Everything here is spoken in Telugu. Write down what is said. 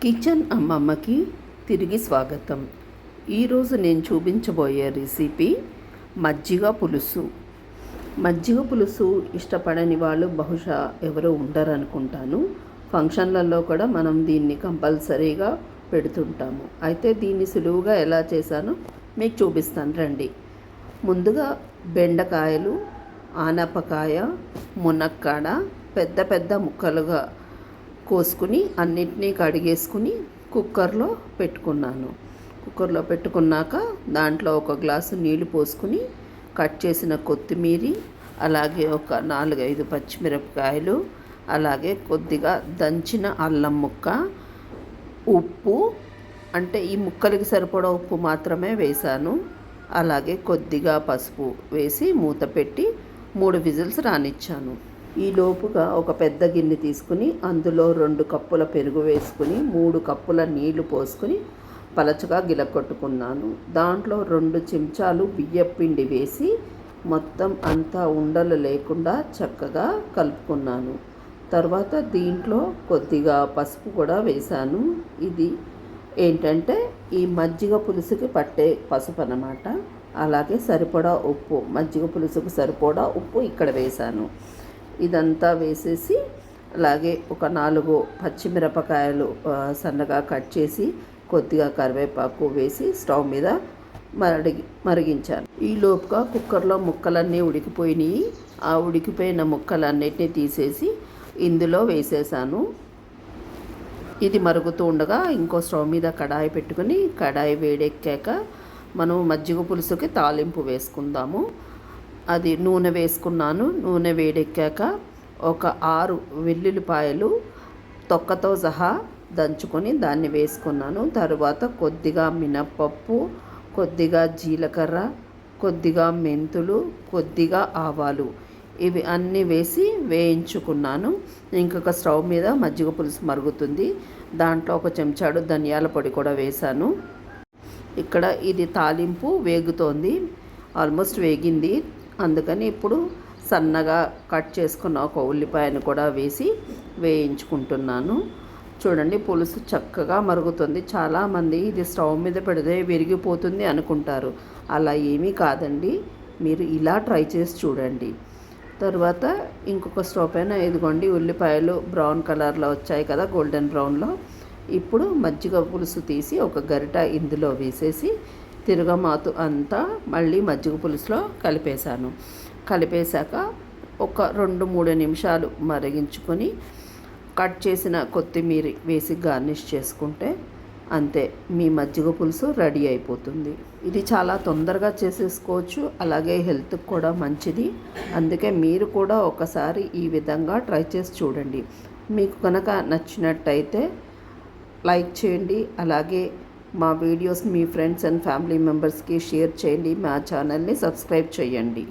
కిచెన్ అమ్మమ్మకి తిరిగి స్వాగతం. ఈరోజు నేను చూపించబోయే రెసిపీ మజ్జిగ పులుసు. మజ్జిగ పులుసు ఇష్టపడని వాళ్ళు బహుశా ఎవరు ఉండరనుకుంటాను. ఫంక్షన్లలో కూడా మనం దీన్ని కంపల్సరీగా పెడుతుంటాము. అయితే దీన్ని సులువుగా ఎలా చేశానో మీకు చూపిస్తాను రండి. ముందుగా బెండకాయలు, ఆనపకాయ, మునక్కాడ పెద్ద పెద్ద ముక్కలుగా కోసుకుని అన్నిటినీ కడిగేసుకుని కుక్కర్లో పెట్టుకున్నాను. కుక్కర్లో పెట్టుకున్నాక దాంట్లో ఒక గ్లాసు నీళ్లు పోసుకుని కట్ చేసిన కొత్తిమీర, అలాగే ఒక 4-5 పచ్చిమిరపకాయలు, అలాగే కొద్దిగా దంచిన అల్లం ముక్క, ఉప్పు అంటే ఈ ముక్కలకి సరిపడా ఉప్పు మాత్రమే వేశాను. అలాగే కొద్దిగా పసుపు వేసి మూత పెట్టి 3 విజిల్స్ రానిచ్చాను. ఈ లోపుగా ఒక పెద్ద గిన్నె తీసుకుని అందులో 2 కప్పుల పెరుగు వేసుకుని 3 కప్పుల నీళ్లు పోసుకుని పలచగా గిలకొట్టుకున్నాను. దాంట్లో 2 చెంచాలు బియ్యపిండి వేసి మొత్తం అంతా ఉండలు లేకుండా చక్కగా కలుపుకున్నాను. తర్వాత దీంట్లో కొద్దిగా పసుపు కూడా వేశాను. ఇది ఏంటంటే ఈ మజ్జిగ పులుసుకి పట్టే పసుపు అన్నమాట. అలాగే సరిపడా ఉప్పు, మజ్జిగ పులుసుకు సరిపడా ఉప్పు ఇక్కడ వేశాను. ఇదంతా వేసేసి అలాగే ఒక 4 పచ్చిమిరపకాయలు సన్నగా కట్ చేసి కొద్దిగా కరివేపాకు వేసి స్టవ్ మీద మరిగించాను. ఈ లోపుగా కుక్కర్లో ముక్కలన్నీ ఉడికిపోయినాయి. ఆ ఉడికిపోయిన ముక్కలన్నిటినీ తీసేసి ఇందులో వేసేసాను. ఇది మరుగుతూ ఉండగా ఇంకో స్టవ్ మీద కడాయి పెట్టుకుని కడాయి వేడెక్కాక మనం మజ్జిగ పులుసుకి తాలింపు వేసుకుందాము. అది నూనె వేసుకున్నాను. నూనె వేడెక్కాక ఒక 6 వెల్లుల్లిపాయలు తొక్కతో సహా దంచుకొని దాన్ని వేసుకున్నాను. తరువాత కొద్దిగా మినప్పప్పు, కొద్దిగా జీలకర్ర, కొద్దిగా మెంతులు, కొద్దిగా ఆవాలు ఇవి అన్నీ వేసి వేయించుకున్నాను. ఇంకొక స్టవ్ మీద మజ్జిగ పులుసు మరుగుతుంది. దాంట్లో ఒక చెంచాడు ధనియాల పొడి కూడా వేశాను. ఇక్కడ ఇది తాలింపు వేగుతోంది, ఆల్మోస్ట్ వేగింది. అందుకని ఇప్పుడు సన్నగా కట్ చేసుకున్న ఒక ఉల్లిపాయను కూడా వేసి వేయించుకుంటున్నాను. చూడండి పులుసు చక్కగా మరుగుతుంది. చాలామంది ఇది స్టవ్ మీద పెడితే విరిగిపోతుంది అనుకుంటారు. అలా ఏమీ కాదండి, మీరు ఇలా ట్రై చేసి చూడండి. తర్వాత ఇంకొక స్టవ్ పైన ఇదిగోండి ఉల్లిపాయలు బ్రౌన్ కలర్లో వచ్చాయి కదా, గోల్డెన్ బ్రౌన్లో. ఇప్పుడు మజ్జిగ పులుసు తీసి ఒక గరిట ఇందులో వేసేసి తిరగమాతు అంతా మళ్ళీ మజ్జిగ పులుసులో కలిపేశాక ఒక 2-3 నిమిషాలు మరిగించుకొని కట్ చేసిన కొత్తిమీర వేసి గార్నిష్ చేసుకుంటే అంతే, మీ మజ్జిగ పులుసు రెడీ అయిపోతుంది. ఇది చాలా తొందరగా చేసేసుకోవచ్చు, అలాగే హెల్త్కి కూడా మంచిది. అందుకే మీరు కూడా ఒకసారి ఈ విధంగా ట్రై చేసి చూడండి. మీకు కనుక నచ్చినట్టయితే లైక్ చేయండి. అలాగే మా videos me friends and family మెంబర్స్కి షేర్ చేయండి. మా ఛానల్ని సబ్స్క్రైబ్ చేయండి.